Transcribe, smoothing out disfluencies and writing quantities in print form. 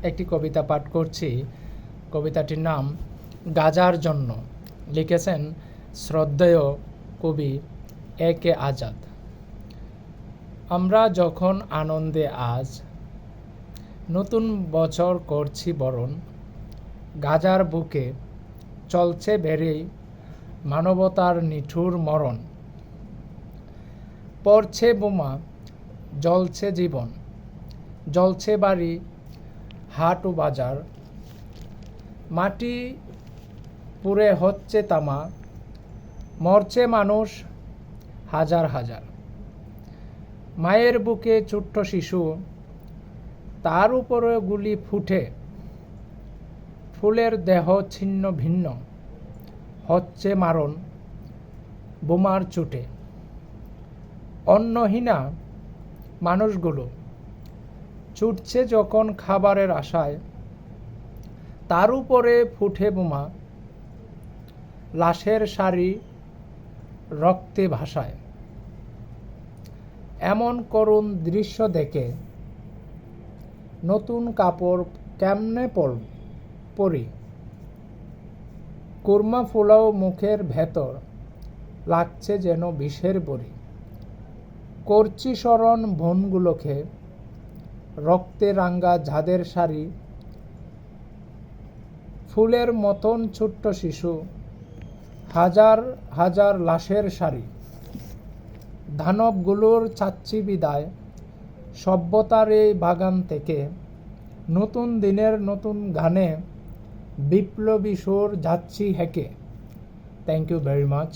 একটি কবিতা পাঠ করছি। কবিতাটির নাম গাজার জন্য, লিখেছেন শ্রদ্ধেয় কবি এ.কে আজাদ। আমরা যখন আনন্দে আজ নতুন বছর করছি বরণ, গাজার বুকে চলছে বেড়েই মানবতার নিঠুর মরণ। পড়ছে বোমা, জ্বলছে জীবন, জ্বলছে বাড়ি, হাট ও বাজার, মাটি পুড়ে হচ্ছে তামা, মরছে মানুষ হাজার হাজার। মায়ের বুকে ছোট্ট শিশু, তার উপরে গুলি ফুটে, ফুলের দেহ ছিন্ন ভিন্ন, হচ্ছে মারণ বোমার চোটে। অন্নহীনা মানুষগুলো ছুটছে যখন খাবারের আশায়, তার উপরে ফুটে বোমা, লাশের সারি রক্তে ভাসায়। এমন করুণ দৃশ্য দেখে নতুন কাপড় কেমনে পরি, কুরমা ফোলাও মুখের ভেতর, লাগছে যেন বিষের বড়ি। করছি স্মরণ বোনগুলোকে, রক্তে রাঙ্গা যাদের শাড়ি, ফুলের মতন ছোট্ট শিশু, হাজার হাজার লাশের সারি। দানবগুলোর চাচ্ছি বিদায়, সভ্যতার এই বাগান থেকে, নতুন দিনের নতুন গানে বিপ্লবী সুর যাচ্ছি হেঁকে। Thank you very much.